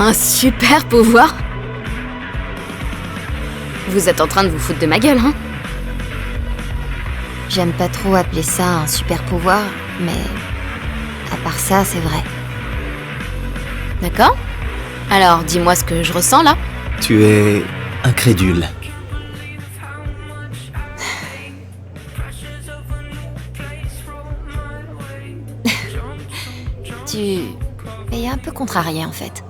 Un super pouvoir? Vous êtes en train de vous foutre de ma gueule, hein? J'aime pas trop appeler ça un super pouvoir, mais à part ça, c'est vrai. D'accord. Alors, dis-moi ce que je ressens, là. Tu es incrédule. Tu es un peu contrarié, en fait.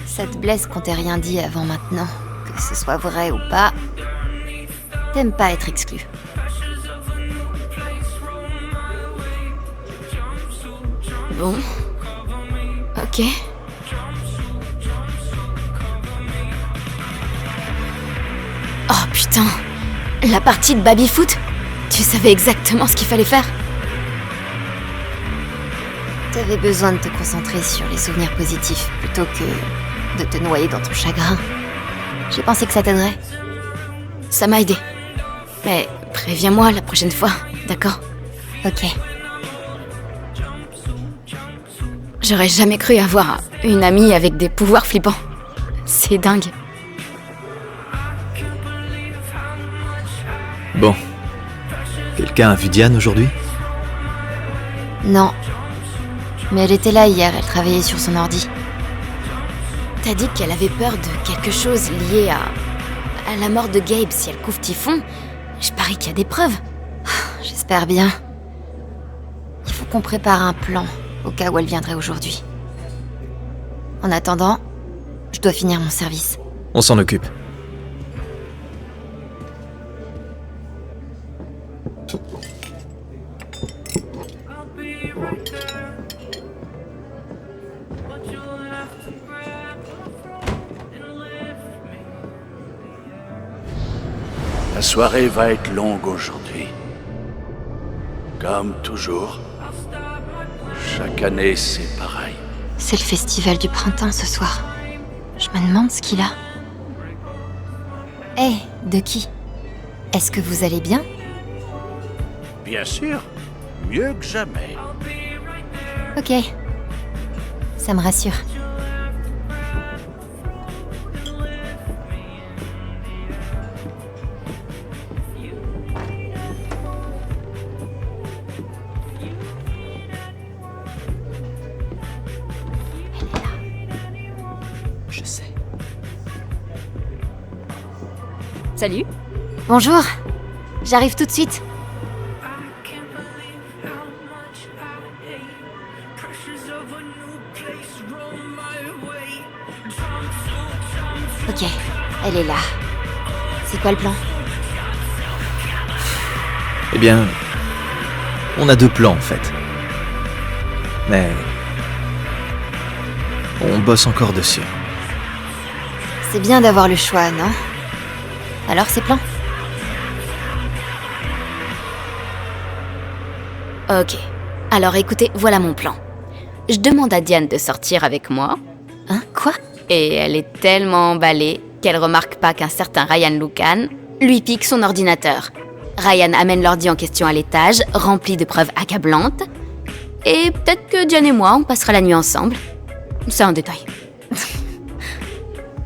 Ça te blesse qu'on t'ait rien dit avant maintenant, que ce soit vrai ou pas. T'aimes pas être exclu. Bon. Ok. Oh putain! La partie de baby-foot? Tu savais exactement ce qu'il fallait faire? T'avais besoin de te concentrer sur les souvenirs positifs plutôt que de te noyer dans ton chagrin. J'ai pensé que ça t'aiderait. Ça m'a aidé. Mais préviens-moi la prochaine fois, d'accord? Ok. J'aurais jamais cru avoir une amie avec des pouvoirs flippants. C'est dingue. Bon. Quelqu'un a vu Diane aujourd'hui? Non. Mais elle était là hier, elle travaillait sur son ordi. T'as dit qu'elle avait peur de quelque chose lié à la mort de Gabe si elle couvre Typhon. Je parie qu'il y a des preuves. J'espère bien. Il faut qu'on prépare un plan au cas où elle viendrait aujourd'hui. En attendant, je dois finir mon service. On s'en occupe. La soirée va être longue aujourd'hui. Comme toujours. Chaque année, c'est pareil. C'est le festival du printemps ce soir. Je me demande ce qu'il a. Hé, Ducky. Est-ce que vous allez bien? Bien sûr, mieux que jamais. Ok. Ça me rassure. Je sais. Salut. Bonjour. J'arrive tout de suite. Ok, elle est là. C'est quoi le plan? Eh bien, on a deux plans en fait. Mais on bosse encore dessus. C'est bien d'avoir le choix, non? Alors, c'est plan? Ok. Alors écoutez, voilà mon plan. Je demande à Diane de sortir avec moi. Hein? Quoi? Et elle est tellement emballée qu'elle remarque pas qu'un certain Ryan Lucan lui pique son ordinateur. Ryan amène l'ordi en question à l'étage, rempli de preuves accablantes. Et peut-être que Diane et moi, on passera la nuit ensemble. C'est un détail.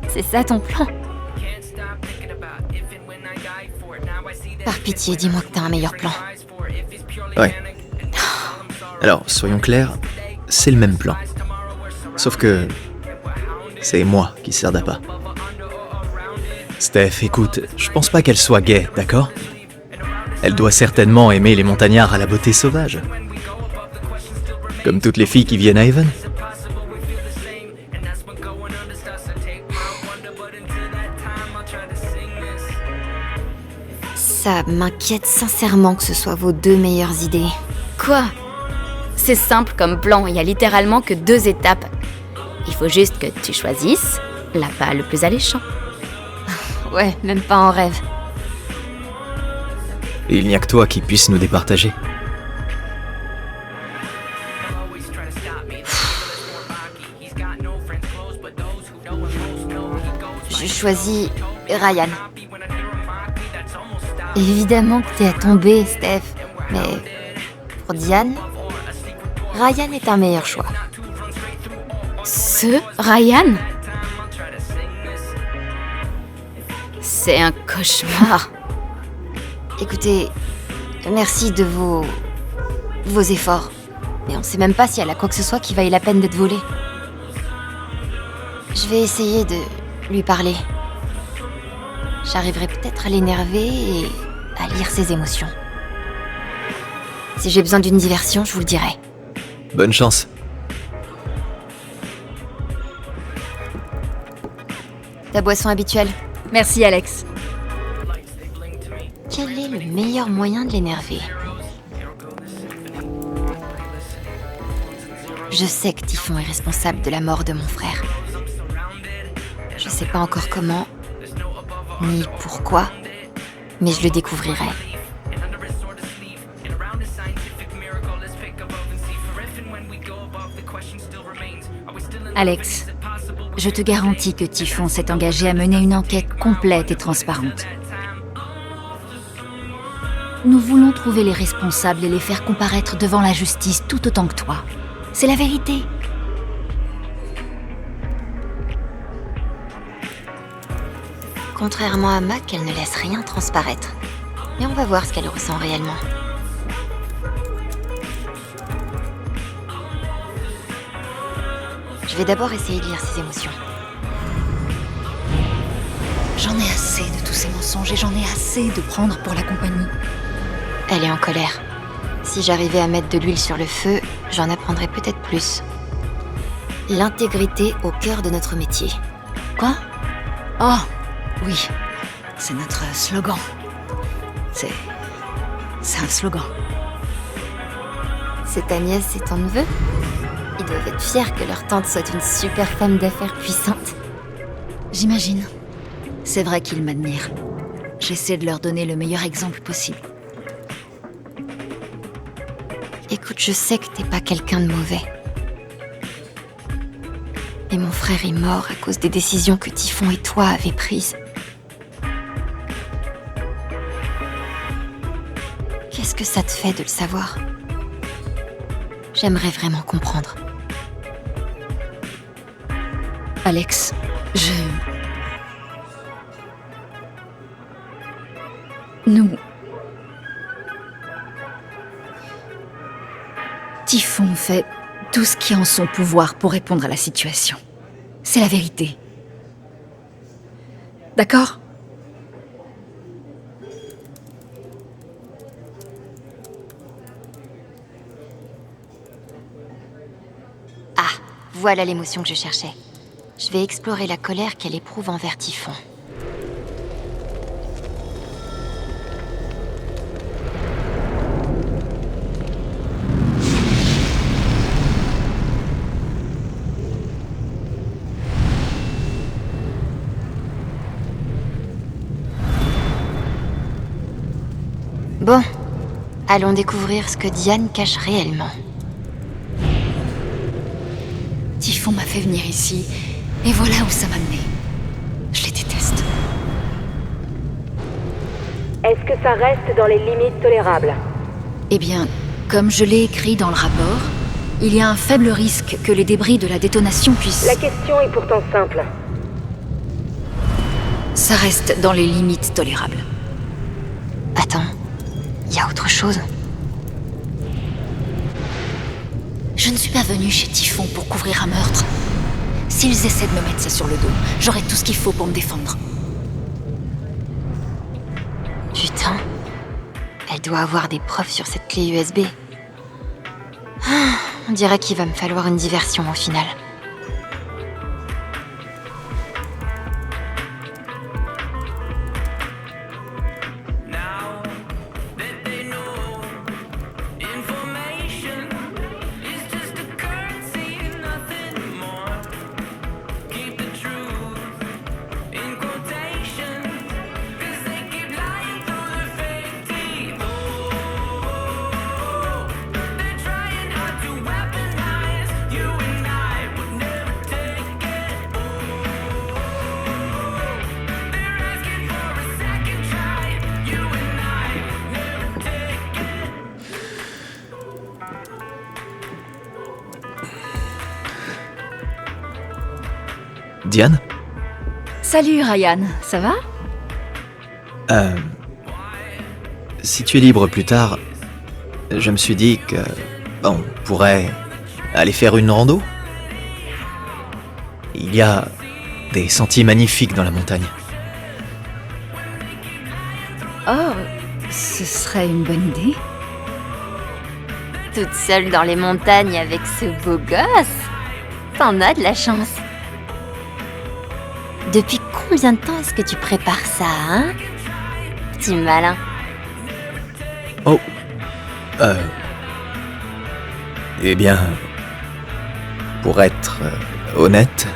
C'est ça ton plan? Par pitié, dis-moi que t'as un meilleur plan. Ouais. Alors, soyons clairs, c'est le même plan. Sauf que c'est moi qui sers d'appât. Steph, écoute, je pense pas qu'elle soit gaie, d'accord? Elle doit certainement aimer les montagnards à la beauté sauvage. Comme toutes les filles qui viennent à Haven. Ça m'inquiète sincèrement que ce soit vos deux meilleures idées. Quoi? C'est simple comme plan, il y a littéralement que 2 étapes. Il faut juste que tu choisisses l'appât le plus alléchant. Ouais, même pas en rêve. Et il n'y a que toi qui puisse nous départager. Je choisis Ryan. Évidemment que t'es à tomber, Steph. Mais pour Diane, Ryan est un meilleur choix. Ce Ryan? C'est un cauchemar. Écoutez, merci de vos efforts. Mais on sait même pas si elle a quoi que ce soit qui vaille la peine d'être volé. Je vais essayer de lui parler. J'arriverai peut-être à l'énerver et à lire ses émotions. Si j'ai besoin d'une diversion, je vous le dirai. Bonne chance. Ta boisson habituelle. Merci, Alex. Quel est le meilleur moyen de l'énerver? Je sais que Typhon est responsable de la mort de mon frère. Je sais pas encore comment, ni pourquoi, mais je le découvrirai. Alex, je te garantis que Typhon s'est engagé à mener une enquête complète et transparente. Nous voulons trouver les responsables et les faire comparaître devant la justice tout autant que toi. C'est la vérité. Contrairement à Mac, elle ne laisse rien transparaître. Mais on va voir ce qu'elle ressent réellement. Je vais d'abord essayer de lire ses émotions. J'en ai assez de tous ces mensonges et j'en ai assez de prendre pour la compagnie. Elle est en colère. Si j'arrivais à mettre de l'huile sur le feu, j'en apprendrais peut-être plus. L'intégrité au cœur de notre métier. Quoi? Oh, oui. C'est notre slogan. C'est un slogan. C'est ta nièce et ton neveu? Ils doivent être fiers que leur tante soit une super femme d'affaires puissante. J'imagine. C'est vrai qu'ils m'admirent. J'essaie de leur donner le meilleur exemple possible. Écoute, je sais que t'es pas quelqu'un de mauvais. Mais mon frère est mort à cause des décisions que Typhon et toi avez prises. Qu'est-ce que ça te fait de le savoir? J'aimerais vraiment comprendre. Alex, Typhon fait tout ce qui est en son pouvoir pour répondre à la situation. C'est la vérité. D'accord? Ah, voilà l'émotion que je cherchais. Je vais explorer la colère qu'elle éprouve envers Typhon. Bon, allons découvrir ce que Diane cache réellement. Typhon m'a fait venir ici, et voilà où ça m'a mené. Je les déteste. Est-ce que ça reste dans les limites tolérables? Eh bien, comme je l'ai écrit dans le rapport, il y a un faible risque que les débris de la détonation puissent... La question est pourtant simple. Ça reste dans les limites tolérables. Attends, il y a autre chose. Je ne suis pas venue chez Typhon pour couvrir un meurtre. S'ils essaient de me mettre ça sur le dos, j'aurai tout ce qu'il faut pour me défendre. Putain, elle doit avoir des preuves sur cette clé USB. On dirait qu'il va me falloir une diversion au final. Diane? Salut Ryan, ça va? Si tu es libre plus tard, je me suis dit que... on pourrait aller faire une rando? Il y a des sentiers magnifiques dans la montagne. Oh, ce serait une bonne idée. Toute seule dans les montagnes avec ce beau gosse? T'en as de la chance. Depuis combien de temps est-ce que tu prépares ça, hein? Petit malin. Oh. Eh bien... Pour être honnête,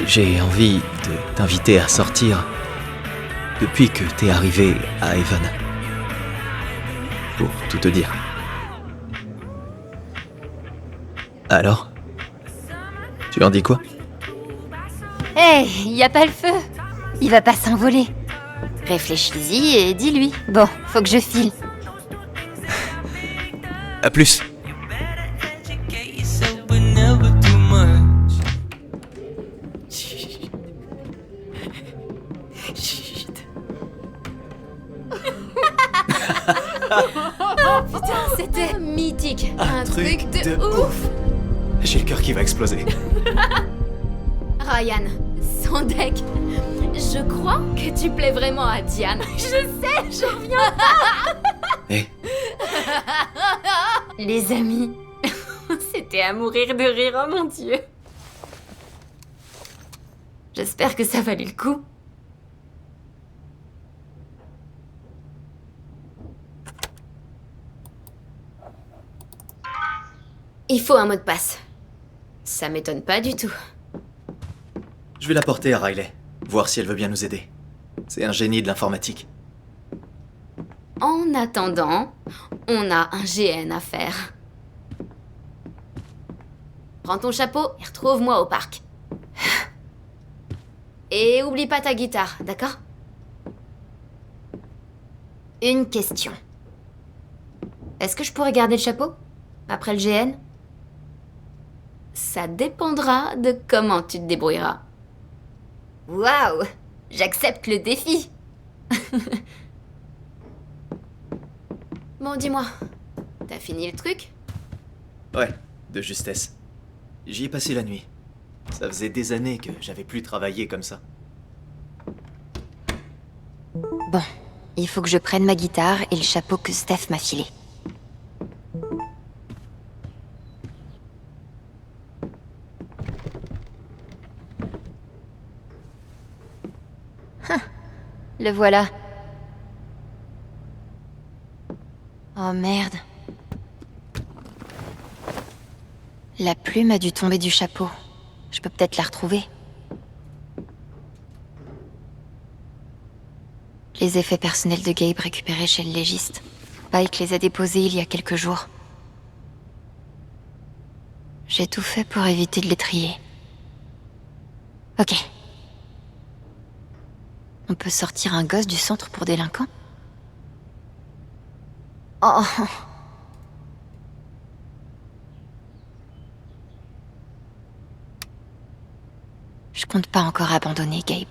j'ai envie de t'inviter à sortir depuis que t'es arrivé à Haven. Pour tout te dire. Alors? Tu en dis quoi? Y a pas le feu. Il va pas s'envoler. Réfléchis-y et dis-lui. Bon, faut que je file. À plus. Putain, c'était mythique. Un truc de ouf. J'ai le cœur qui va exploser. Ryan, sans deck. Je crois que tu plais vraiment à Diane. Je sais, je reviens. Hé, Les amis, c'était à mourir de rire, oh mon Dieu. J'espère que ça valait le coup. Il faut un mot de passe. Ça m'étonne pas du tout. je vais la porter à Riley, voir si elle veut bien nous aider. C'est un génie de l'informatique. En attendant, on a un GN à faire. Prends ton chapeau et retrouve-moi au parc. Et oublie pas ta guitare, d'accord? Une question. Est-ce que je pourrais garder le chapeau? Après le GN? Ça dépendra de comment tu te débrouilleras. Waouh! J'accepte le défi! Bon, dis-moi, t'as fini le truc? Ouais, de justesse. J'y ai passé la nuit. Ça faisait des années que j'avais plus travaillé comme ça. Bon, il faut que je prenne ma guitare et le chapeau que Steph m'a filé. Le voilà. Oh merde. La plume a dû tomber du chapeau. Je peux peut-être la retrouver. Les effets personnels de Gabe récupérés chez le légiste. Pike les a déposés il y a quelques jours. J'ai tout fait pour éviter de les trier. Ok. On peut sortir un gosse du centre pour délinquants? Oh. Je compte pas encore abandonner Gabe.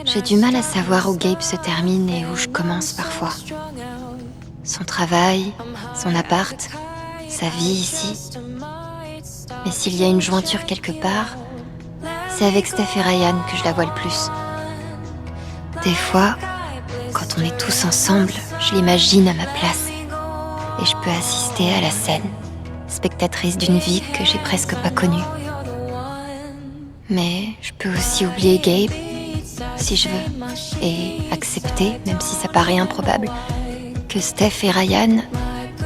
J'ai du mal à savoir où Gabe se termine et où je commence parfois. Son travail, son appart, sa vie ici. Mais s'il y a une jointure quelque part, c'est avec Steph et Ryan que je la vois le plus. Des fois, quand on est tous ensemble, je l'imagine à ma place. Et je peux assister à la scène, spectatrice d'une vie que j'ai presque pas connue. Mais je peux aussi oublier Gabe, si je veux, et accepter, même si ça paraît improbable, que Steph et Ryan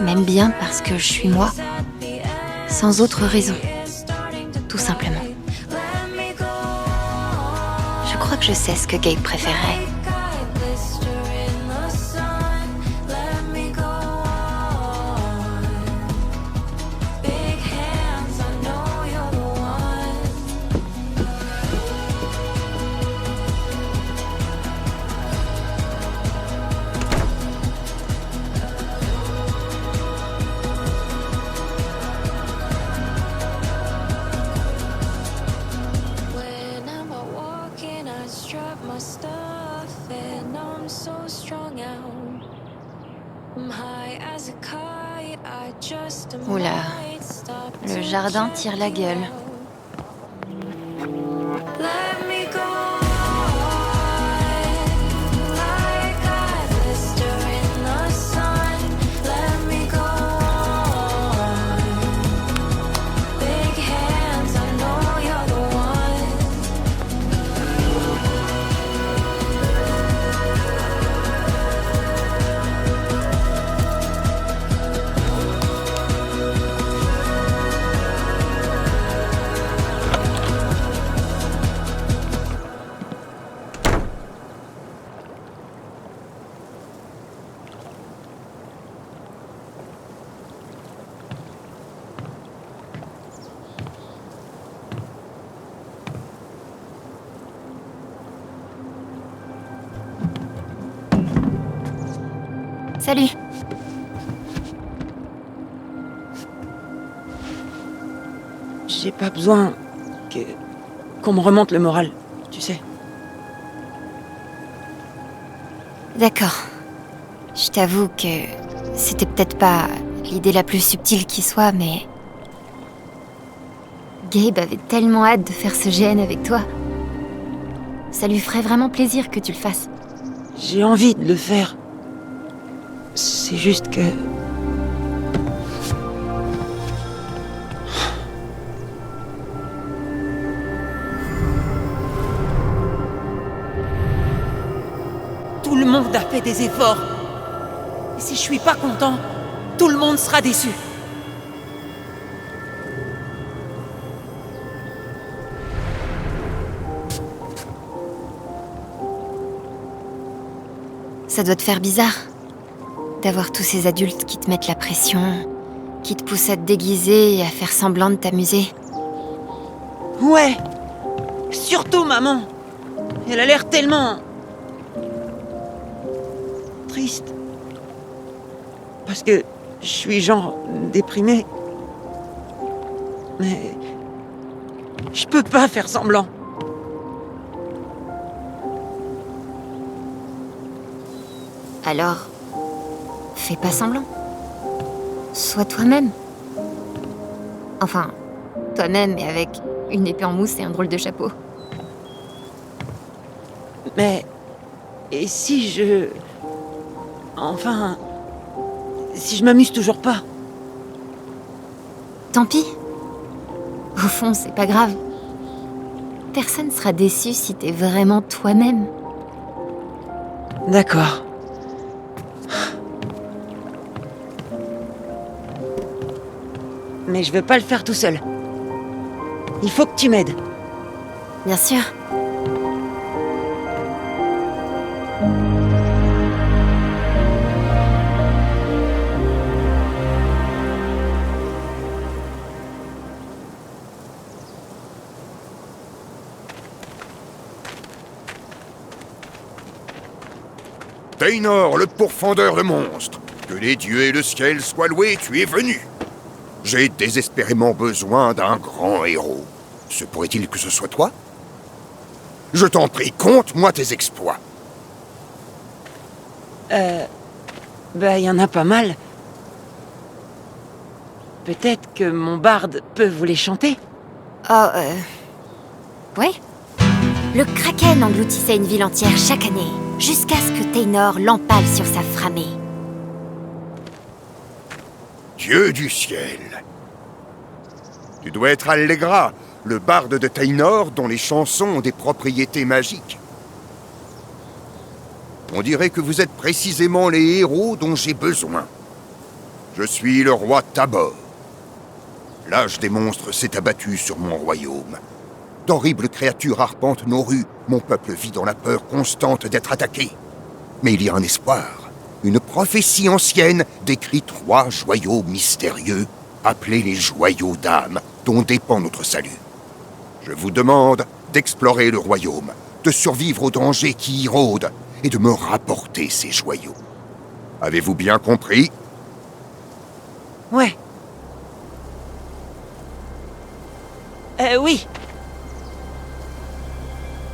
m'aiment bien parce que je suis moi, sans autre raison, tout simplement. Je crois que je sais ce que Gabe préférerait. Oula, le jardin tire la gueule. Salut. J'ai pas besoin qu'on me remonte le moral, tu sais. D'accord. Je t'avoue que c'était peut-être pas l'idée la plus subtile qui soit, mais... Gabe avait tellement hâte de faire ce GN avec toi. Ça lui ferait vraiment plaisir que tu le fasses. J'ai envie de le faire. C'est juste que... Tout le monde a fait des efforts. Et si je suis pas content, tout le monde sera déçu. Ça doit te faire bizarre d'avoir tous ces adultes qui te mettent la pression, qui te poussent à te déguiser et à faire semblant de t'amuser. Ouais. Surtout maman. Elle a l'air tellement... triste. Parce que je suis genre déprimé. Mais... je peux pas faire semblant. Alors, fais pas semblant. Sois toi-même. Enfin, toi-même et avec une épée en mousse et un drôle de chapeau. Mais... et si je... enfin... si je m'amuse toujours pas? Tant pis. Au fond, c'est pas grave. Personne sera déçu si t'es vraiment toi-même. D'accord. Mais je veux pas le faire tout seul. Il faut que tu m'aides. Bien sûr. Taynor, le pourfendeur de monstres, que les dieux et le ciel soient loués, tu es venu. J'ai désespérément besoin d'un grand héros. Se pourrait-il que ce soit toi? Je t'en prie, conte-moi tes exploits. Il y en a pas mal. Peut-être que mon barde peut vous les chanter? Ouais. Le Kraken engloutissait une ville entière chaque année, jusqu'à ce que Taynor l'empale sur sa framée. Dieu du ciel. Tu dois être Allegra, le barde de Taynor dont les chansons ont des propriétés magiques. On dirait que vous êtes précisément les héros dont j'ai besoin. Je suis le roi Tabor. L'âge des monstres s'est abattu sur mon royaume. D'horribles créatures arpentent nos rues. Mon peuple vit dans la peur constante d'être attaqué. Mais il y a un espoir. Une prophétie ancienne décrit 3 joyaux mystérieux, appelés les joyaux d'âme, dont dépend notre salut. Je vous demande d'explorer le royaume, de survivre aux dangers qui y rôdent, et de me rapporter ces joyaux. Avez-vous bien compris? Ouais. Oui.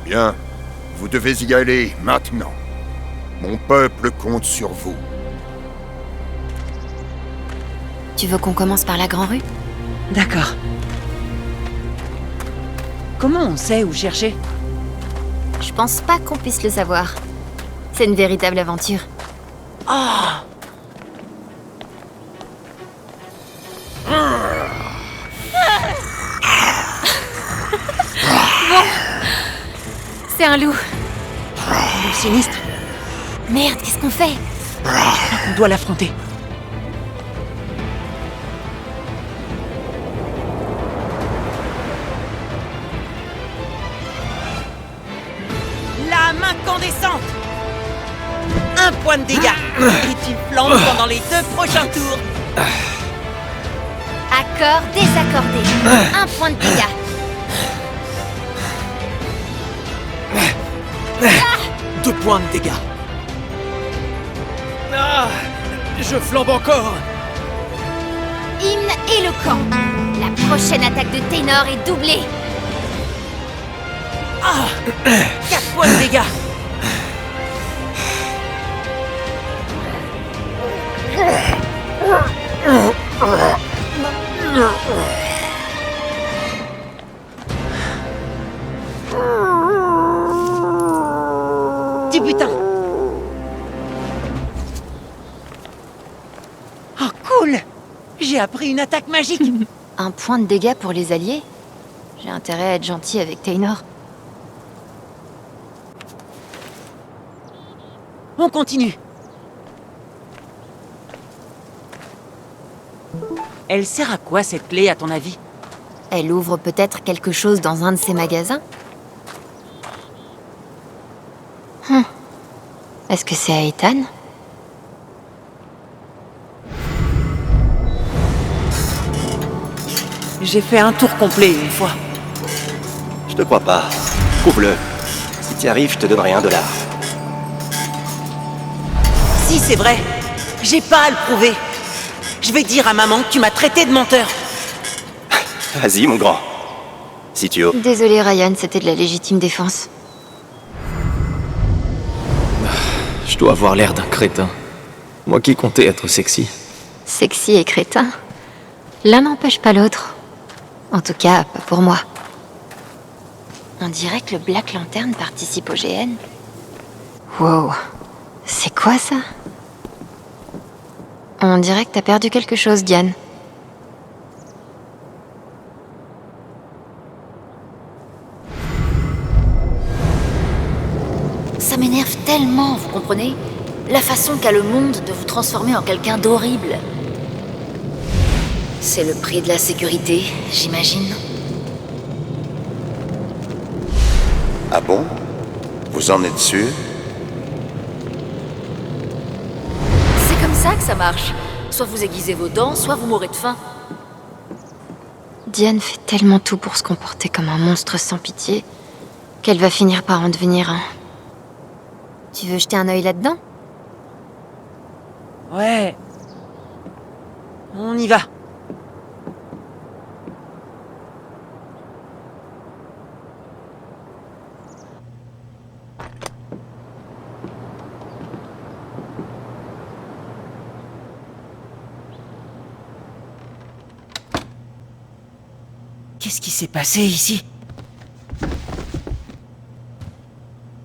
Bien, vous devez y aller maintenant. Mon peuple compte sur vous. Tu veux qu'on commence par la Grand Rue? D'accord. Comment on sait où chercher? Je pense pas qu'on puisse le savoir. C'est une véritable aventure. Ah! C'est un loup. Le sinistre. Merde, qu'est-ce qu'on fait? On doit l'affronter. Lame incandescente. 1 point de dégâts. Et tu flanques pendant les 2 prochains tours. Accord désaccordé. 1 point de dégâts. 2 points de dégâts. Ah, je flambe encore. Hymne éloquent. La prochaine attaque de Taynor est doublée. 4 points de dégâts. Du butin. Oh cool. J'ai appris une attaque magique. 1 point de dégâts pour les alliés? J'ai intérêt à être gentil avec Taynor. On continue. Elle sert à quoi cette clé à ton avis? Elle ouvre peut-être quelque chose dans un de ses magasins? Est-ce que c'est à Ethan? J'ai fait un tour complet une fois. Je te crois pas. Prouve-le. Si t'y arrives, je te donnerai $1. Si c'est vrai, j'ai pas à le prouver. Je vais dire à maman que tu m'as traité de menteur. Vas-y, mon grand. Si tu oses. Désolé Ryan, c'était de la légitime défense. Je dois avoir l'air d'un crétin. Moi qui comptais être sexy. Sexy et crétin. L'un n'empêche pas l'autre. En tout cas, pas pour moi. On dirait que le Black Lantern participe au GN. Wow. C'est quoi ça? On dirait que t'as perdu quelque chose, Diane. Ça m'énerve tellement, vous comprenez? La façon qu'a le monde de vous transformer en quelqu'un d'horrible. C'est le prix de la sécurité, j'imagine. Ah bon? Vous en êtes sûr? C'est comme ça que ça marche. Soit vous aiguisez vos dents, soit vous mourrez de faim. Diane fait tellement tout pour se comporter comme un monstre sans pitié qu'elle va finir par en devenir un. Tu veux jeter un œil là-dedans? Ouais. On y va. Qu'est-ce qui s'est passé ici?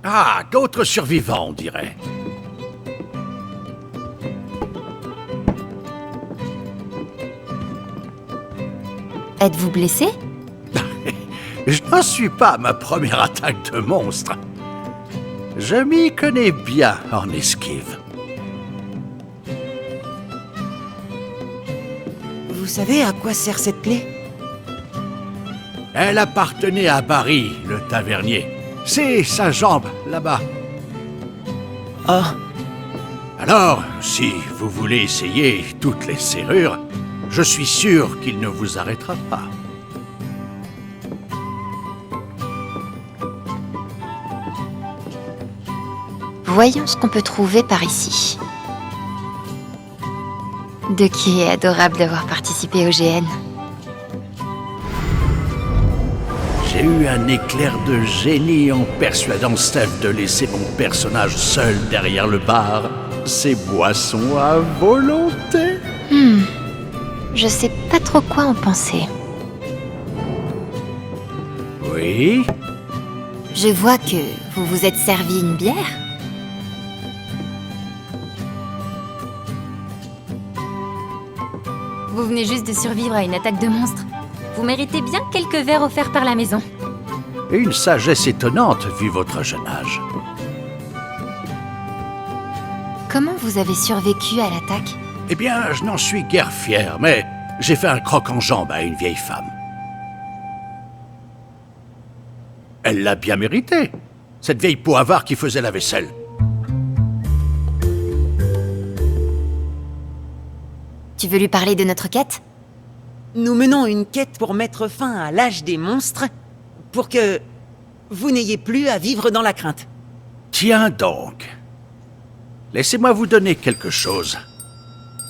Ah, d'autres survivants, on dirait. Êtes-vous blessé? Je n'en suis pas à ma première attaque de monstre. Je m'y connais bien en esquive. Vous savez à quoi sert cette clé? Elle appartenait à Barry, le tavernier. C'est sa jambe, là-bas. Oh, Alors, si vous voulez essayer toutes les serrures, je suis sûr qu'il ne vous arrêtera pas. Voyons ce qu'on peut trouver par ici. Ducky est adorable d'avoir participé au GN. J'ai eu un éclair de génie en persuadant Steph de laisser mon personnage seul derrière le bar. Ces boissons à volonté. Je sais pas trop quoi en penser. Oui, Je vois que vous vous êtes servi une bière. Vous venez juste de survivre à une attaque de monstres. Vous méritez bien quelques verres offerts par la maison. et une sagesse étonnante vu votre jeune âge. Comment vous avez survécu à l'attaque? Eh bien, je n'en suis guère fier, mais j'ai fait un croc en jambe à une vieille femme. Elle l'a bien mérité, cette vieille peau avare qui faisait la vaisselle. Tu veux lui parler de notre quête? Nous menons une quête pour mettre fin à l'âge des monstres, pour que vous n'ayez plus à vivre dans la crainte. Tiens donc. Laissez-moi vous donner quelque chose.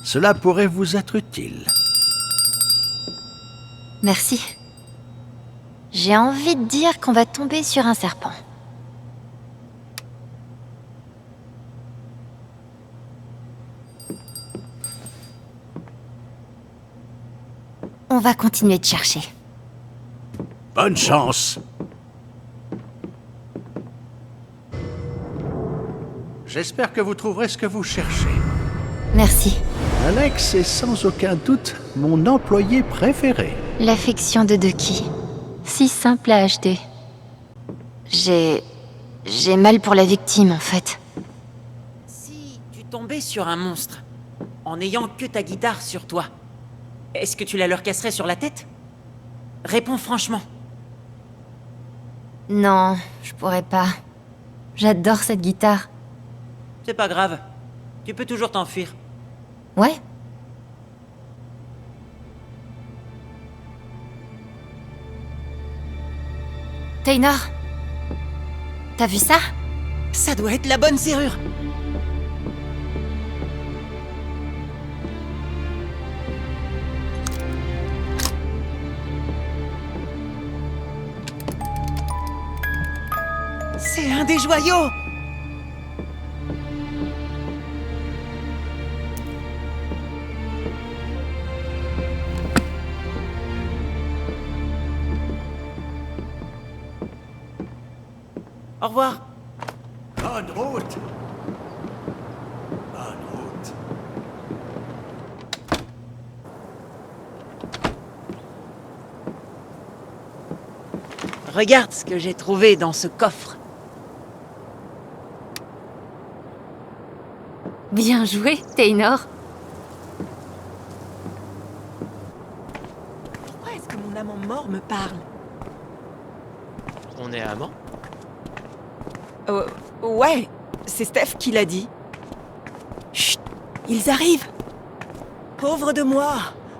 Cela pourrait vous être utile. Merci. J'ai envie de dire qu'on va tomber sur un serpent. On va continuer de chercher. Bonne chance. J'espère que vous trouverez ce que vous cherchez. Merci. Alex est sans aucun doute mon employé préféré. L'affection de Ducky. Si simple à acheter. J'ai mal pour la victime, en fait. Si tu tombais sur un monstre, en n'ayant que ta guitare sur toi, est-ce que tu la leur casserais sur la tête? Réponds franchement. Non, je pourrais pas. J'adore cette guitare. C'est pas grave. Tu peux toujours t'enfuir. Ouais. Taynor, t'as vu ça? Ça doit être la bonne serrure. C'est un des joyaux! Au revoir. Bonne route. Bonne route. Regarde ce que j'ai trouvé dans ce coffre. Bien joué, Taynor. Pourquoi est-ce que mon amant mort me parle? On est amants? Ouais, c'est Steph qui l'a dit. Chut, ils arrivent. Pauvre de moi,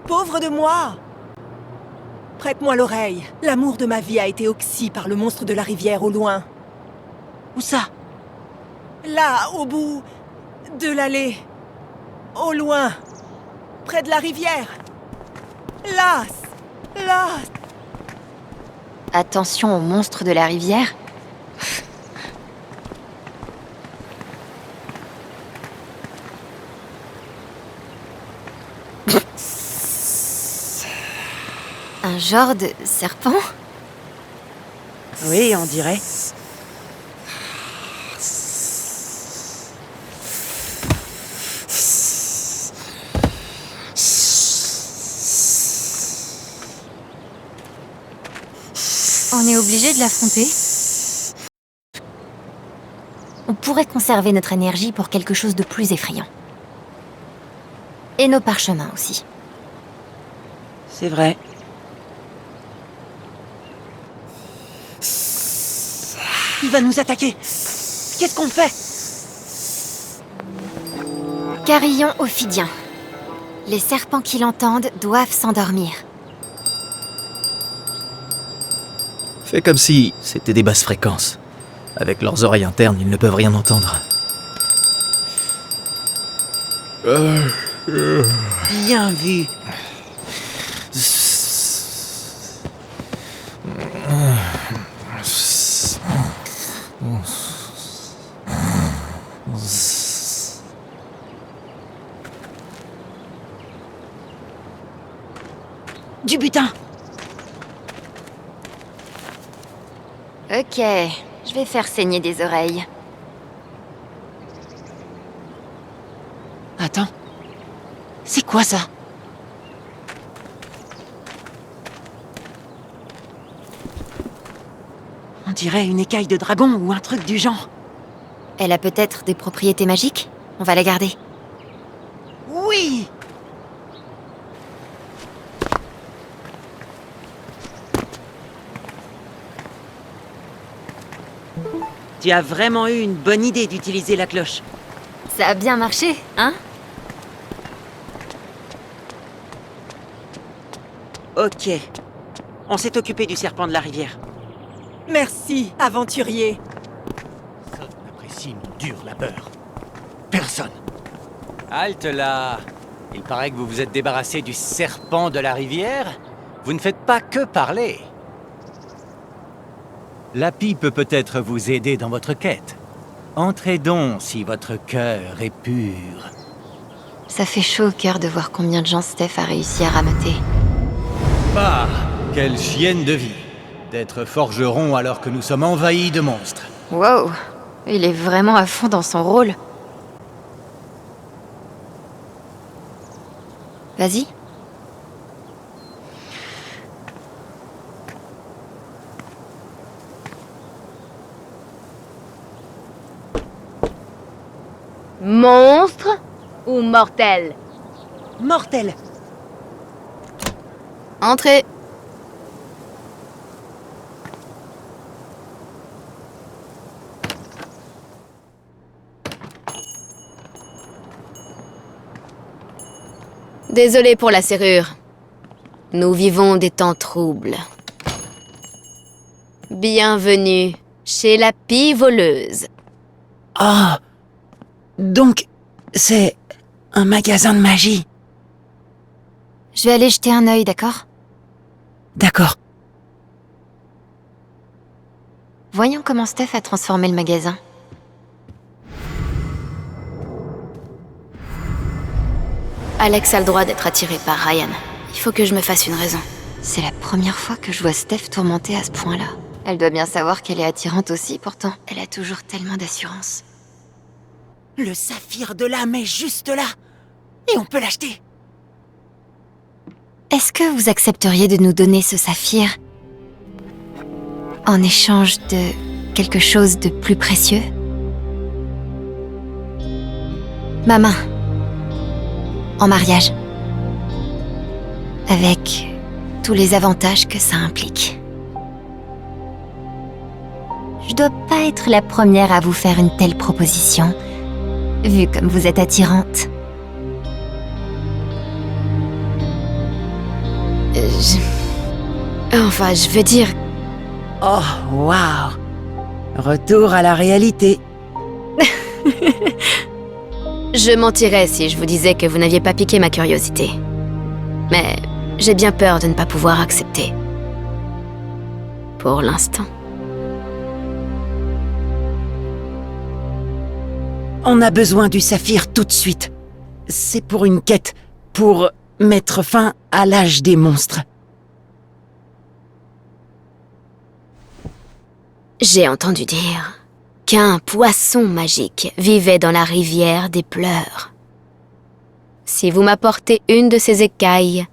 pauvre de moi. Prête-moi l'oreille. L'amour de ma vie a été oxy par le monstre de la rivière au loin. Où ça? Là, au bout de l'allée. Au loin. Près de la rivière. Là. Là. Attention aux monstres de la rivière. Un genre de serpent? Oui, on dirait. On est obligé de l'affronter? pourrait conserver notre énergie pour quelque chose de plus effrayant. Et nos parchemins aussi. C'est vrai. Il va nous attaquer. Qu'est-ce qu'on fait? Carillon ophidien. Les serpents qui l'entendent doivent s'endormir. Fais comme si c'était des basses fréquences. Avec leurs oreilles internes, ils ne peuvent rien entendre. Bien vu. Du butin. Ok, je vais faire saigner des oreilles. Attends. C'est quoi ça? On dirait une écaille de dragon ou un truc du genre. Elle a peut-être des propriétés magiques? On va la garder. Oui! Tu as vraiment eu une bonne idée d'utiliser la cloche. Ça a bien marché, hein? Ok. On s'est occupé du serpent de la rivière. Merci, aventurier. Personne n'apprécie mon dur labeur. Personne. Halte là! Il paraît que vous vous êtes débarrassé du serpent de la rivière? Vous ne faites pas que parler. L'api peut peut-être vous aider dans votre quête. Entrez donc si votre cœur est pur. Ça fait chaud au cœur de voir combien de gens Steph a réussi à rameuter. Bah, quelle chienne de vie! D'être forgeron alors que nous sommes envahis de monstres. Wow, il est vraiment à fond dans son rôle. Vas-y. Monstre ou mortel? Mortel. Entrez. Désolé pour la serrure. Nous vivons des temps troubles. Bienvenue chez la pie voleuse. Ah! Donc, c'est un magasin de magie. Je vais aller jeter un œil, d'accord? D'accord. Voyons comment Steph a transformé le magasin. Alex a le droit d'être attiré par Ryan. Il faut que je me fasse une raison. C'est la première fois que je vois Steph tourmentée à ce point-là. Elle doit bien savoir qu'elle est attirante aussi, pourtant. Elle a toujours tellement d'assurance. Le saphir de l'âme est juste là. Et on peut l'acheter. Est-ce que vous accepteriez de nous donner ce saphir en échange de quelque chose de plus précieux? Ma main. En mariage. Avec tous les avantages que ça implique. Je dois pas être la première à vous faire une telle proposition, vu comme vous êtes attirante. Enfin, je veux dire... Oh, waouh! Retour à la réalité. Je mentirais si je vous disais que vous n'aviez pas piqué ma curiosité. Mais j'ai bien peur de ne pas pouvoir accepter. Pour l'instant. On a besoin du saphir tout de suite. C'est pour une quête, pour mettre fin à l'âge des monstres. J'ai entendu dire qu'un poisson magique vivait dans la rivière des pleurs. Si vous m'apportez une de ces écailles,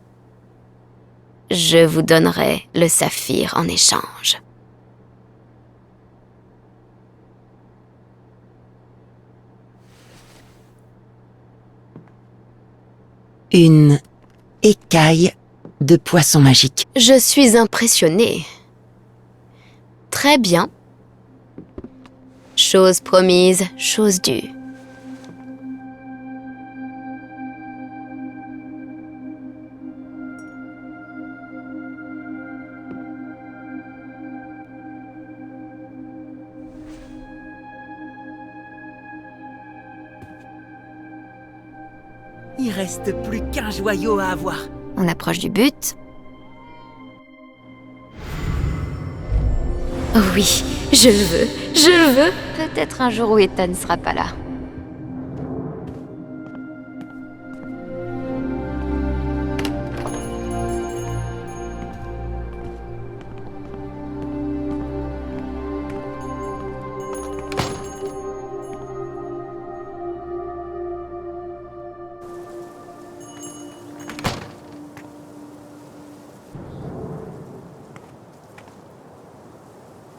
je vous donnerai le saphir en échange. Une écaille de poisson magique. Je suis impressionnée. Très bien. Chose promise, chose due. Il reste plus qu'un joyau à avoir. On approche du but. Oh oui, je le veux, je le veux. Peut-être un jour où Ethan sera pas là.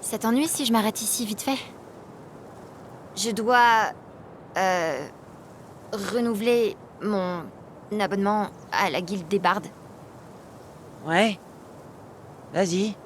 Ça t'ennuie si je m'arrête ici vite fait? Je dois... renouveler mon abonnement à la guilde des bardes. Ouais. Vas-y.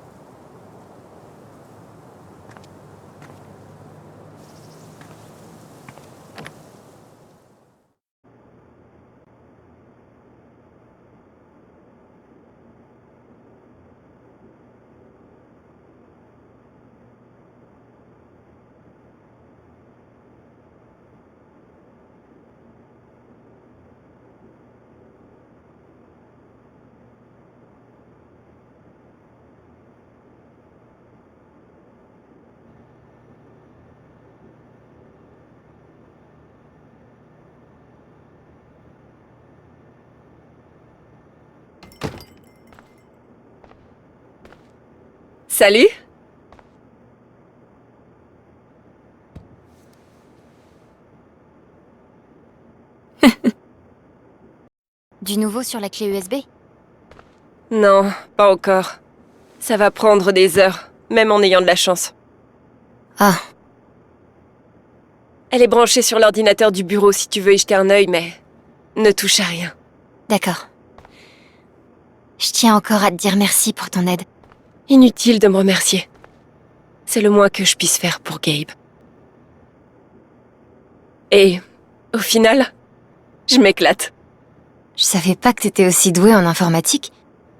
Salut! Du nouveau sur la clé USB? Non, pas encore. Ça va prendre des heures, même en ayant de la chance. Ah. Elle est branchée sur l'ordinateur du bureau si tu veux y jeter un œil, mais ne touche à rien. D'accord. Je tiens encore à te dire merci pour ton aide. Inutile de me remercier. C'est le moins que je puisse faire pour Gabe. Et, au final, je m'éclate. Je savais pas que t'étais aussi douée en informatique.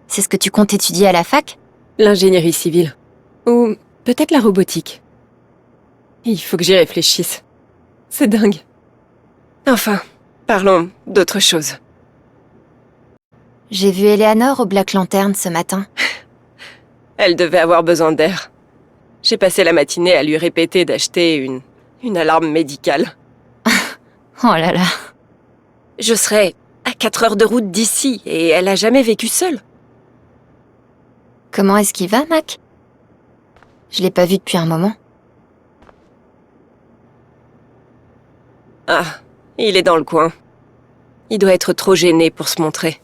C'est ce que tu comptes étudier à la fac? L'ingénierie civile. Ou peut-être la robotique. Il faut que j'y réfléchisse. C'est dingue. Enfin, parlons d'autre chose. J'ai vu Eleanor au Black Lantern ce matin. Elle devait avoir besoin d'air. J'ai passé la matinée à lui répéter d'acheter une alarme médicale. Oh là là. Je serais à 4 heures de route d'ici et elle a jamais vécu seule. Comment est-ce qu'il va, Mac? Je l'ai pas vu depuis un moment. Ah, il est dans le coin. Il doit être trop gêné pour se montrer.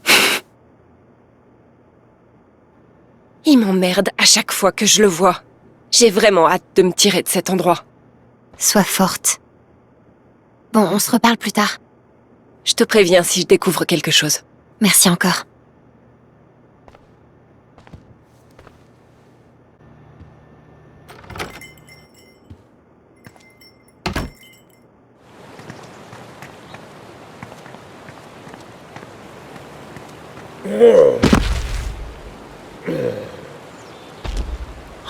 Il m'emmerde à chaque fois que je le vois. J'ai vraiment hâte de me tirer de cet endroit. Sois forte. Bon, on se reparle plus tard. Je te préviens si je découvre quelque chose. Merci encore.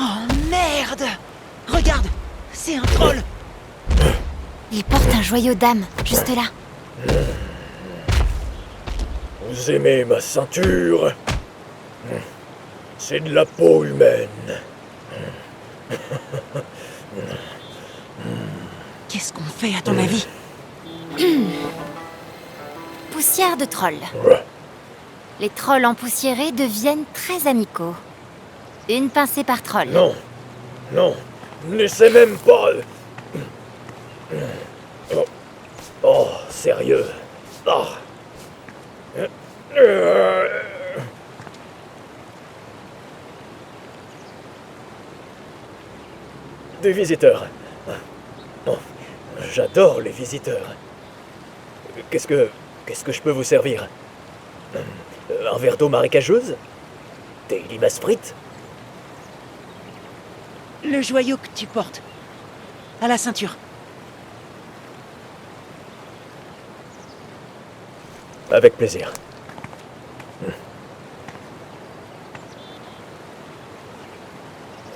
Oh merde! Regarde! C'est un troll! Il porte un joyau d'âme, juste là. Vous aimez ma ceinture? C'est de la peau humaine. Qu'est-ce qu'on fait à ton avis? Poussière de troll. Les trolls empoussiérés deviennent très amicaux. Une pincée par troll. Non, non, n'essaie même pas. Oh, sérieux. Oh. Des visiteurs. Oh, j'adore les visiteurs. Qu'est-ce que je peux vous servir? Un verre d'eau marécageuse? Des limaces frites? Le joyau que tu portes. À la ceinture. Avec plaisir.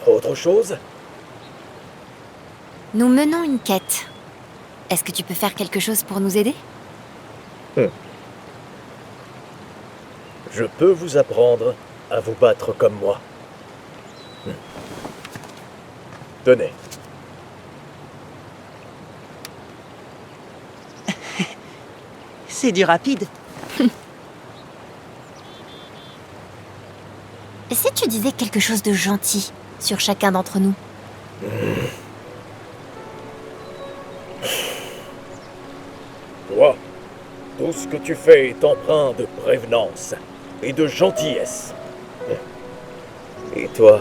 Autre chose? Nous menons une quête. Est-ce que tu peux faire quelque chose pour nous aider? Je peux vous apprendre à vous battre comme moi. Tenez. C'est du rapide. Et si tu disais quelque chose de gentil sur chacun d'entre nous? Toi, tout ce que tu fais est empreint de prévenance et de gentillesse. Et toi,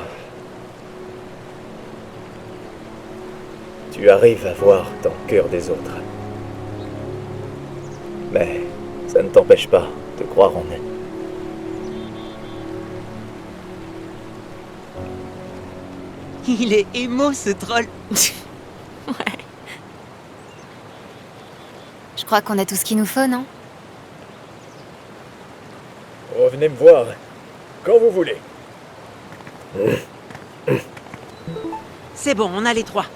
tu arrives à voir dans le cœur des autres. Mais ça ne t'empêche pas de croire en eux. Il est émo, ce troll. Ouais. Je crois qu'on a tout ce qu'il nous faut, non? Revenez me voir quand vous voulez. C'est bon, on a les trois.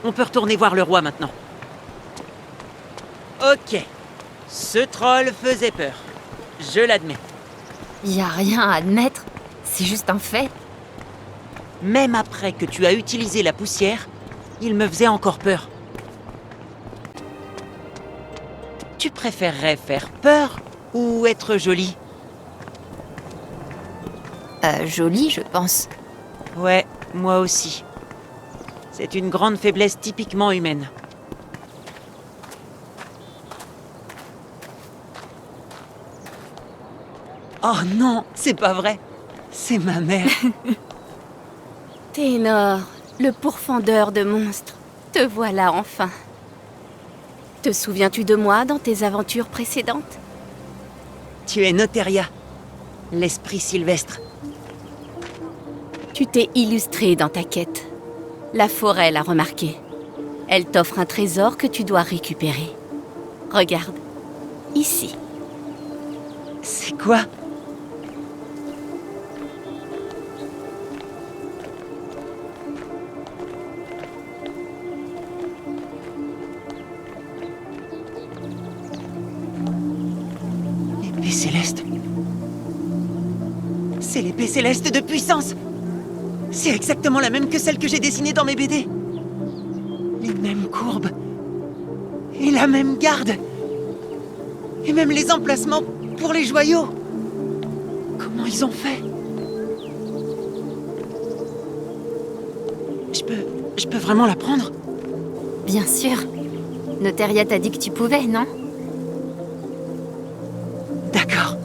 On peut retourner voir le roi maintenant. Ok. Ce troll faisait peur. Je l'admets. Y a rien à admettre. C'est juste un fait. Même après que tu as utilisé la poussière, il me faisait encore peur. Tu préférerais faire peur ou être jolie? Jolie, je pense. Ouais, moi aussi. C'est une grande faiblesse typiquement humaine. Oh non, c'est pas vrai. C'est ma mère. Ténor, le pourfendeur de monstres. Te voilà enfin. Te souviens-tu de moi dans tes aventures précédentes? Tu es Noteria, l'esprit sylvestre. Tu t'es illustré dans ta quête. La forêt l'a remarqué. Elle t'offre un trésor que tu dois récupérer. Regarde, ici. C'est quoi? L'épée céleste. C'est l'épée céleste de puissance. C'est exactement la même que celle que j'ai dessinée dans mes BD. Les mêmes courbes. Et la même garde. Et même les emplacements pour les joyaux. Comment ils ont fait? Je peux vraiment la prendre? Bien sûr. Noteria t'a dit que tu pouvais, non? D'accord.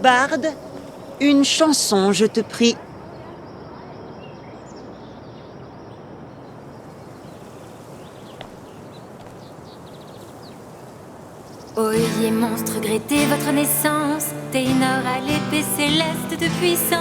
Barde, une chanson, je te prie. Aux Chevalier monstre, regrettez votre naissance. Ténor à l'épée céleste de puissance.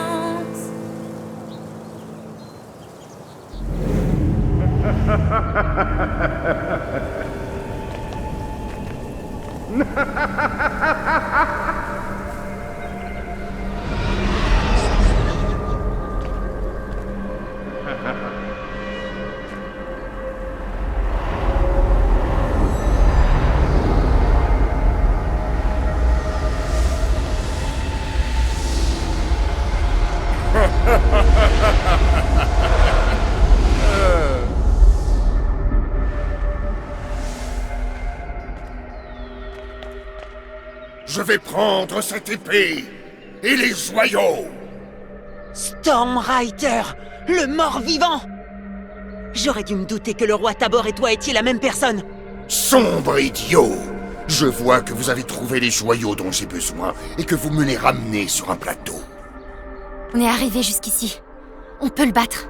Je vais prendre cette épée et les joyaux. Stormrider, le mort-vivant! J'aurais dû me douter que le roi Tabor et toi étiez la même personne. Sombre idiot! Je vois que vous avez trouvé les joyaux dont j'ai besoin et que vous me les ramenez sur un plateau. On est arrivé jusqu'ici. On peut le battre.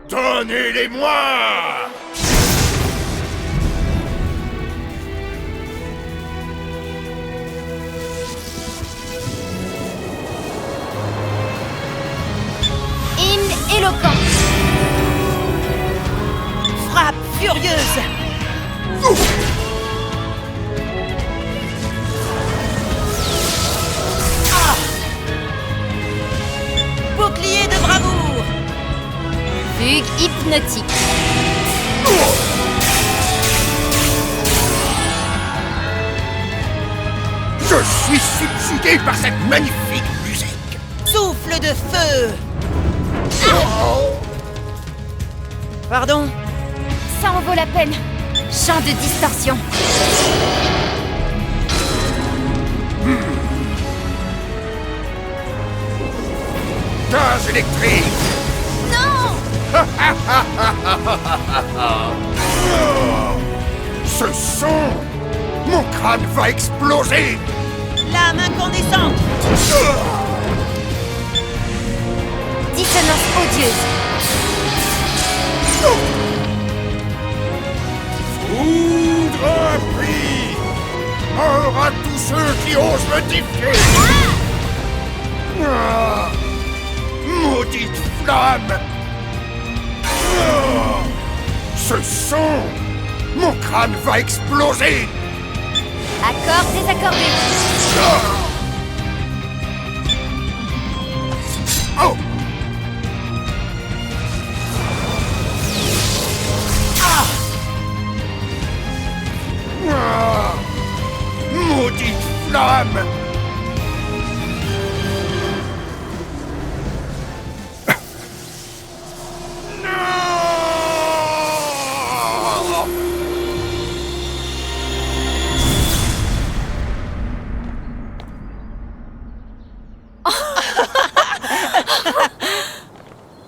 Donnez-les-moi! Hymne éloquent. Frappe furieuse! Bouclier de bravoure! Fugue hypnotique. Je suis subjugué par cette magnifique musique! Souffle de feu! Pardon? Ça en vaut la peine. Chant de distorsion. Gaz électrique! Non! Ce son! Mon crâne va exploser! Lame incandescente! Dissonance odieuse. Foudre impie! Mort à tous ceux qui osent me défier! Ah! Maudite flamme! Ah! Ce son! Mon crâne va exploser! Accord désaccordé. Oh! Ah! Maudite flamme! Non!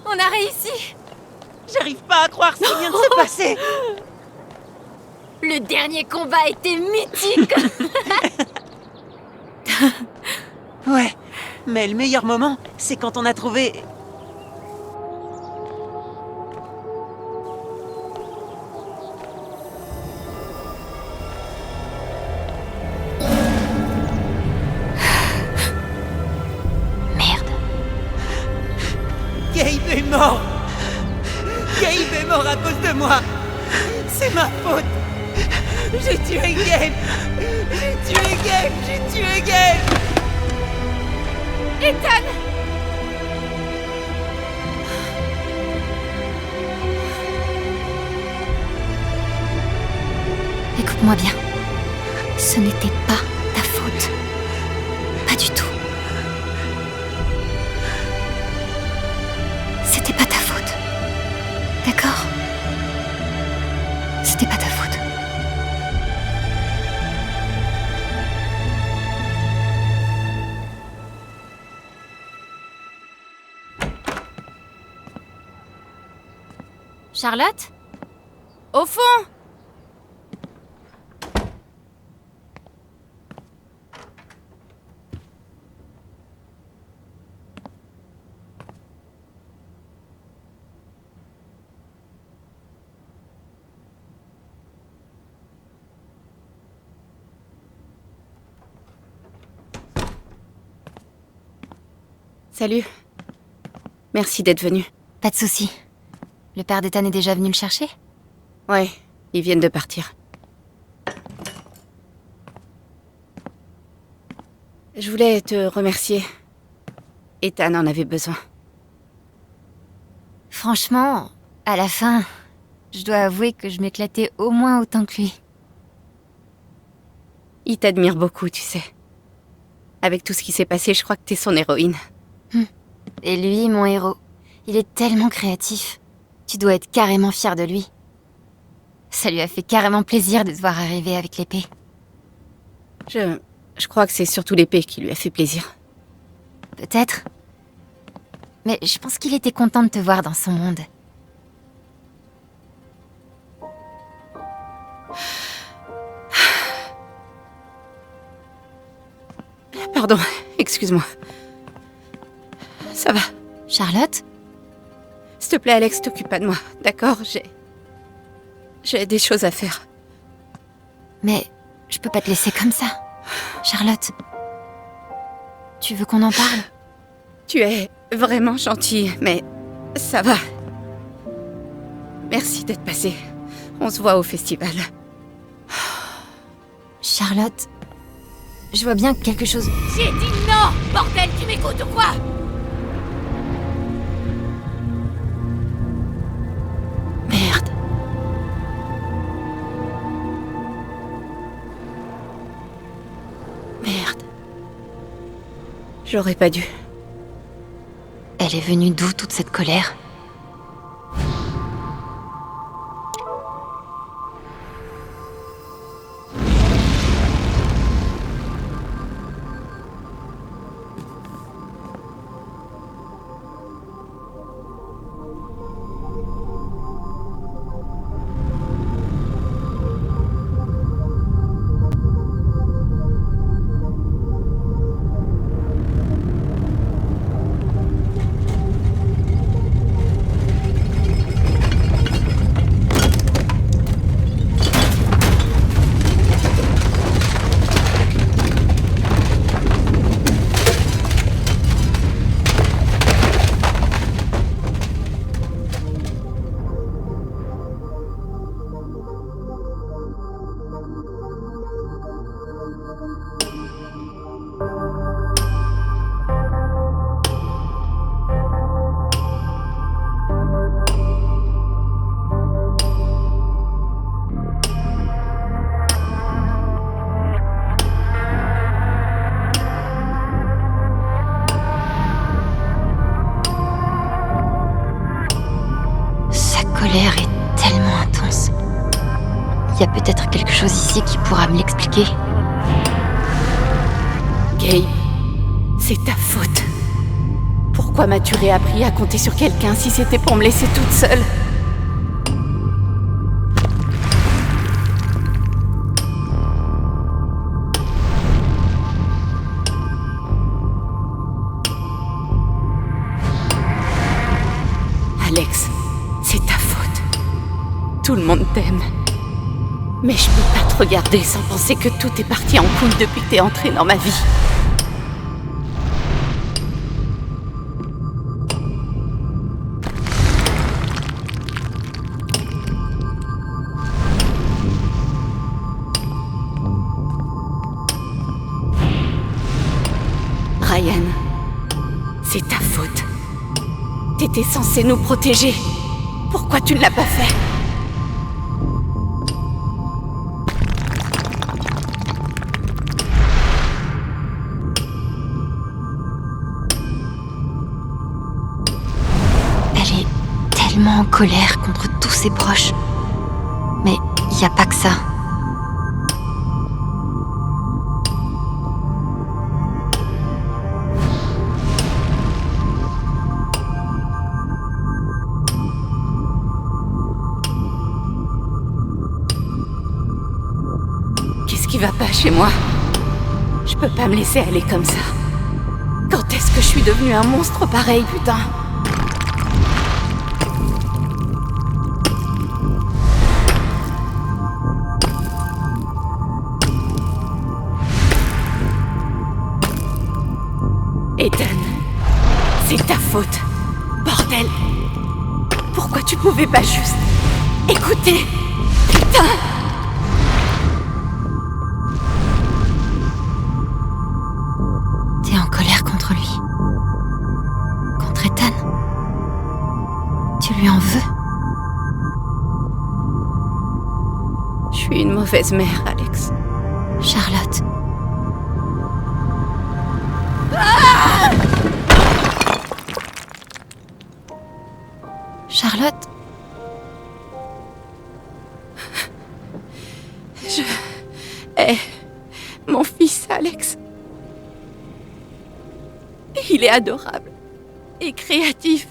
On a réussi. J'arrive pas à croire ce qui vient de se passer! Le dernier combat était mythique. Ouais, mais le meilleur moment, c'est quand on a trouvé... Merde. Gabe est mort! Gabe est mort à cause de moi! C'est ma faute! J'ai tué Gabe! J'ai tué Gabe! J'ai tué Gabe! Ethan! Écoute-moi bien. Ce n'était pas ta faute. Pas du tout. C'était pas ta faute. D'accord? C'était pas ta faute. Charlotte? Au fond! Salut. Merci d'être venu. Pas de souci. Le père d'Ethan est déjà venu le chercher? Ouais, ils viennent de partir. Je voulais te remercier. Ethan en avait besoin. Franchement, à la fin, je dois avouer que je m'éclatais au moins autant que lui. Il t'admire beaucoup, tu sais. Avec tout ce qui s'est passé, je crois que t'es son héroïne. Et lui, mon héros, il est tellement créatif. Tu dois être carrément fier de lui. Ça lui a fait carrément plaisir de te voir arriver avec l'épée. Je crois que c'est surtout l'épée qui lui a fait plaisir. Peut-être. Mais je pense qu'il était content de te voir dans son monde. Pardon, excuse-moi. Ça va. Charlotte? S'il te plaît, Alex, t'occupe pas de moi, d'accord? J'ai des choses à faire. Mais je peux pas te laisser comme ça. Charlotte, tu veux qu'on en parle? Tu es vraiment gentille, mais ça va. Merci d'être passée. On se voit au festival. Charlotte, je vois bien que quelque chose... J'ai dit non! Bordel, tu m'écoutes ou quoi? Merde. Merde. J'aurais pas dû. Elle est venue d'où toute cette colère? colère est tellement intense. Il y a peut-être quelque chose ici qui pourra me l'expliquer. Gabe, c'est ta faute. Pourquoi m'as-tu réappris à compter sur quelqu'un si c'était pour me laisser toute seule? Alex, c'est ta faute. Tout le monde t'aime. Mais je peux pas te regarder sans penser que tout est parti en couille depuis que t'es entré dans ma vie. Ryan, c'est ta faute. T'étais censé nous protéger. Pourquoi tu ne l'as pas fait? Elle est tellement en colère contre tous ses proches. Mais il n'y a pas que ça. Qu'est-ce qui va pas chez moi? Je peux pas me laisser aller comme ça. Quand est-ce que je suis devenue un monstre pareil, putain? Ethan, C'est ta faute. Bordel. Pourquoi tu pouvais pas juste écouter? Putain! T'es en colère contre lui. Contre Ethan. Tu lui en veux? Je suis une mauvaise mère, Alex. Charlotte. Charlotte? Je hais mon fils, Alex. Il est adorable et créatif.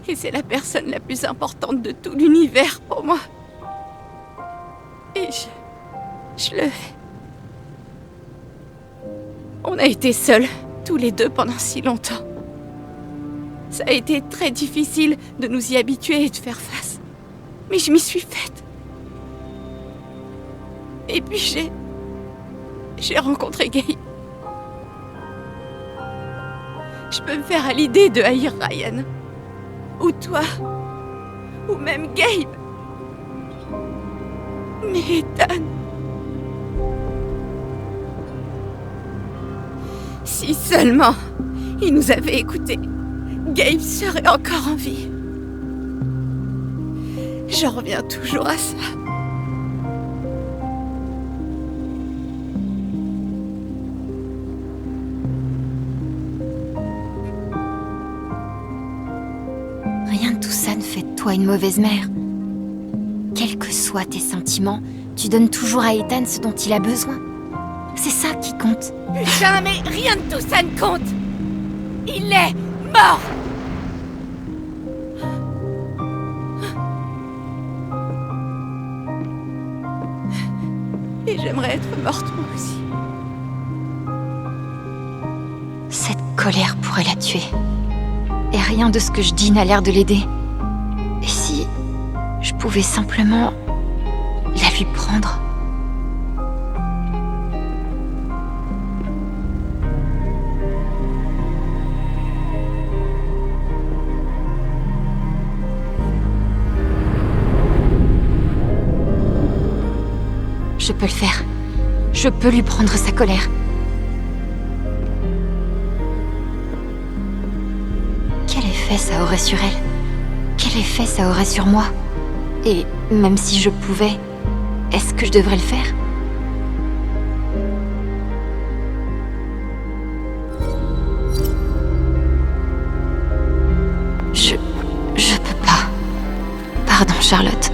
Et c'est la personne la plus importante de tout l'univers pour moi. Et je le hais. On a été seuls, tous les deux, pendant si longtemps. Ça a été très difficile de nous y habituer et de faire face. Mais je m'y suis faite. Et puis j'ai rencontré Gabe. Je peux me faire à l'idée de haïr Ryan. Ou toi. Ou même Gabe. Mais Ethan... Si seulement il nous avait écoutés, Gabe serait encore en vie. J'en reviens toujours à ça. Rien de tout ça ne fait de toi une mauvaise mère. Quels que soient tes sentiments, tu donnes toujours à Ethan ce dont il a besoin. C'est ça qui compte. Putain, mais rien de tout ça ne compte. Il est mort. Et j'aimerais être morte moi aussi. Cette colère pourrait la tuer. Et rien de ce que je dis n'a l'air de l'aider. Et si je pouvais simplement la lui prendre? Je peux le faire. Je peux lui prendre sa colère. Quel effet ça aurait sur elle? Quel effet ça aurait sur moi? Et même si je pouvais, est-ce que je devrais le faire? Je peux pas. Pardon, Charlotte.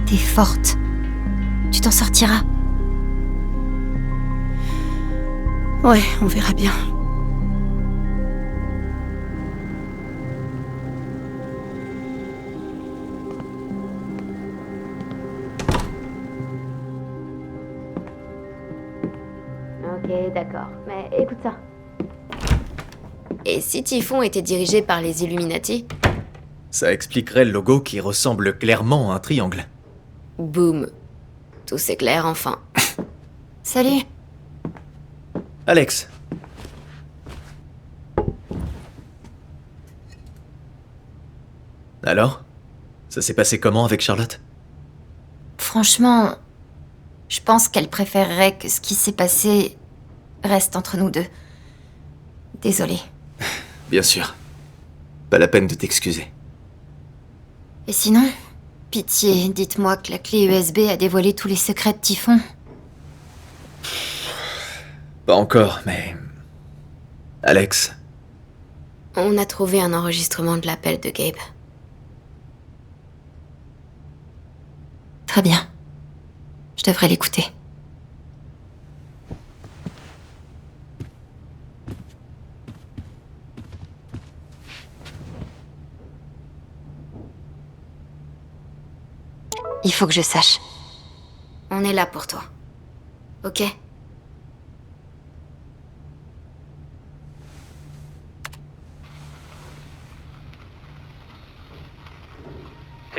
T'es forte. Tu t'en sortiras. Ouais, on verra bien. Ok, d'accord. Mais écoute ça. Et si Typhon était dirigé par les Illuminati? Ça expliquerait le logo qui ressemble clairement à un triangle. Boum. Tout s'éclaire enfin. Salut. Alex. Alors? Ça s'est passé comment avec Charlotte? Franchement, je pense qu'elle préférerait que ce qui s'est passé reste entre nous deux. Désolée. Bien sûr. Pas la peine de t'excuser. Et sinon, pitié, dites-moi que la clé USB a dévoilé tous les secrets de Typhon. Pas encore, mais... Alex. On a trouvé un enregistrement de l'appel de Gabe. Très bien. Je devrais l'écouter. Il faut que je sache. On est là pour toi. Ok?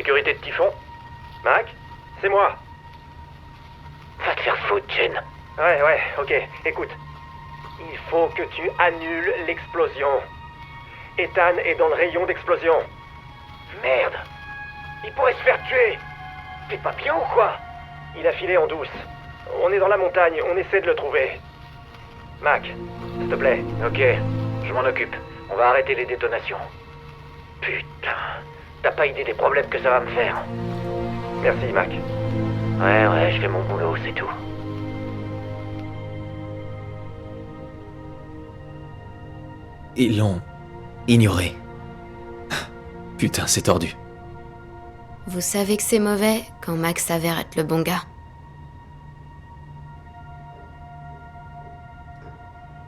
Sécurité de Typhon? Mac? C'est moi. Va te faire foutre, Jen. Ouais, ok. Écoute. Il faut que tu annules l'explosion. Ethan est dans le rayon d'explosion. Merde. Il pourrait se faire tuer. T'es pas bien ou quoi? Il a filé en douce. On est dans la montagne, on essaie de le trouver. Mac, s'il te plaît. Ok, je m'en occupe. On va arrêter les détonations. Putain, t'as pas idée des problèmes que ça va me faire. Merci, Mac. Ouais, je fais mon boulot, c'est tout. Ils l'ont ignoré. Putain, c'est tordu. Vous savez que c'est mauvais quand Max s'avère être le bon gars.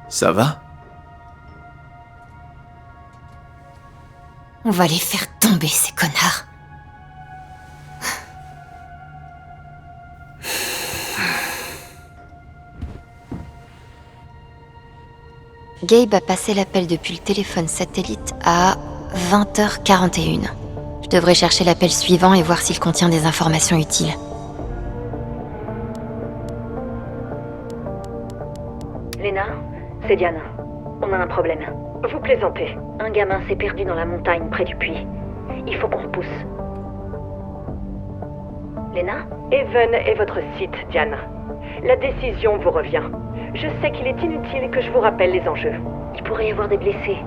Ça va? On va les faire tomber, ces connards. Gabe a passé l'appel depuis le téléphone satellite à 20h41. Je devrais chercher l'appel suivant et voir s'il contient des informations utiles. Lena, c'est Diane. On a un problème. Vous plaisantez. Un gamin s'est perdu dans la montagne près du puits. Il faut qu'on repousse. Lena? Even est votre site, Diane. La décision vous revient. Je sais qu'il est inutile que je vous rappelle les enjeux. Il pourrait y avoir des blessés.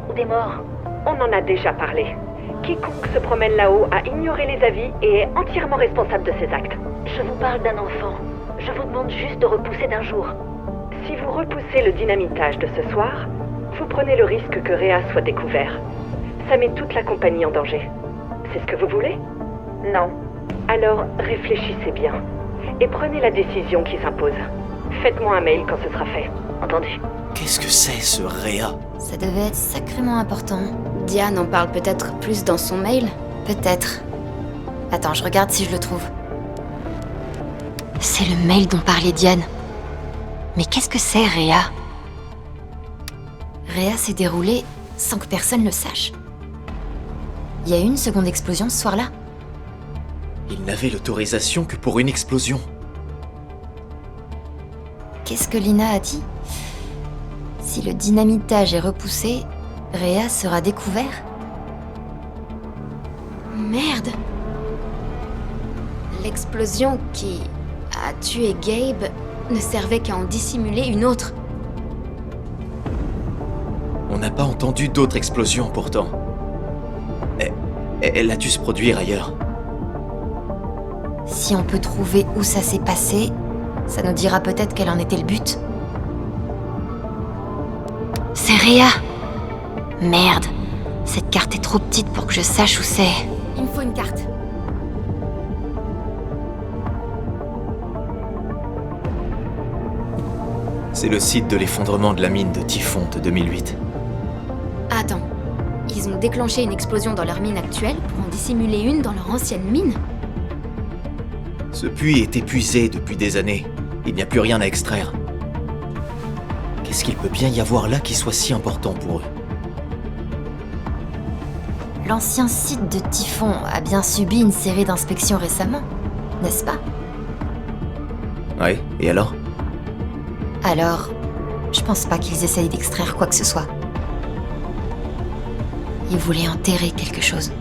Ou des morts. On en a déjà parlé. Quiconque se promène là-haut a ignoré les avis et est entièrement responsable de ses actes. Je vous parle d'un enfant. Je vous demande juste de repousser d'un jour. Si vous repoussez le dynamitage de ce soir, vous prenez le risque que Rhea soit découvert. Ça met toute la compagnie en danger. C'est ce que vous voulez? Non. Alors réfléchissez bien. Et prenez la décision qui s'impose. Faites-moi un mail quand ce sera fait. Entendu? Qu'est-ce que c'est, ce Rhea? Ça devait être sacrément important. Diane en parle peut-être plus dans son mail? Peut-être. Attends, je regarde si je le trouve. C'est le mail dont parlait Diane. Mais qu'est-ce que c'est, Rhea? Rhea s'est déroulée sans que personne le sache. Il y a eu une seconde explosion ce soir-là? Il n'avait l'autorisation que pour une explosion. Qu'est-ce que Lina a dit? Si le dynamitage est repoussé, Rhea sera découvert? Merde! L'explosion qui a tué Gabe ne servait qu'à en dissimuler une autre. On n'a pas entendu d'autres explosions pourtant. Elle a dû se produire ailleurs. Si on peut trouver où ça s'est passé, ça nous dira peut-être quel en était le but. C'est Rhea! Merde! Cette carte est trop petite pour que je sache où c'est. Il me faut une carte. C'est le site de l'effondrement de la mine de Typhon de 2008. Attends, ils ont déclenché une explosion dans leur mine actuelle pour en dissimuler une dans leur ancienne mine? Ce puits est épuisé depuis des années. Il n'y a plus rien à extraire. Qu'est-ce qu'il peut bien y avoir là qui soit si important pour eux? L'ancien site de Typhon a bien subi une série d'inspections récemment, n'est-ce pas? Ouais, et alors? Alors, je pense pas qu'ils essayent d'extraire quoi que ce soit. Ils voulaient enterrer quelque chose.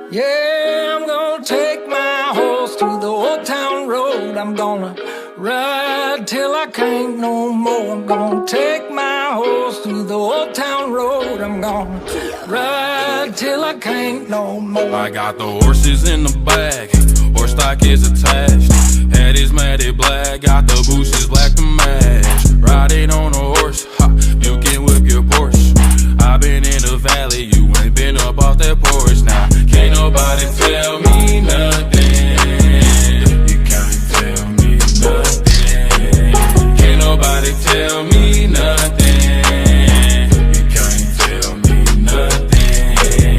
Yeah, I'm gonna take my horse to the old town road. I'm gonna ride till I can't no more. I'm gonna take my horse to the old town road. I'm gonna ride till I can't no more. I got the horses in the back, horse stock is attached. Head is matted black, got the bushes black to match. Riding on a horse, ha, you can whip your Porsche. I've been in the valley, you ain't been up off that porch now. Can't nobody tell me nothing. You can't tell me nothing. Can't nobody tell me nothing. You can't tell me nothing.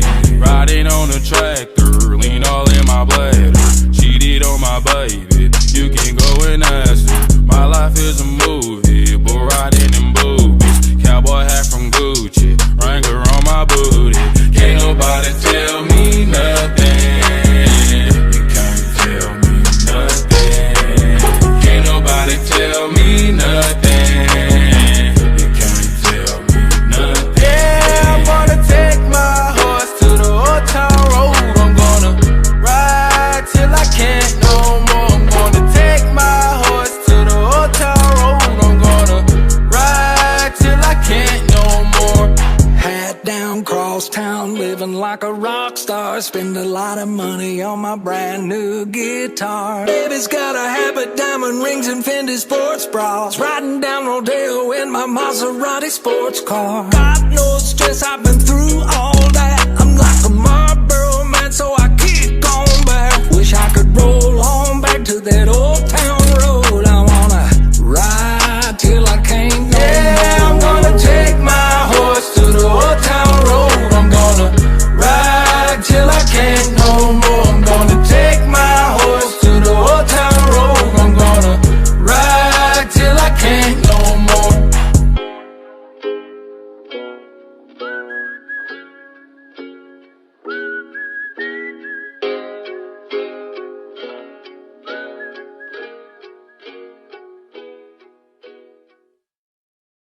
across town, living like a rock star. Spend a lot of money on my brand new guitar. Baby's got a habit, diamond rings and Fendi sports bras. Riding down Rodeo in my Maserati sports car. God knows stress I've been through all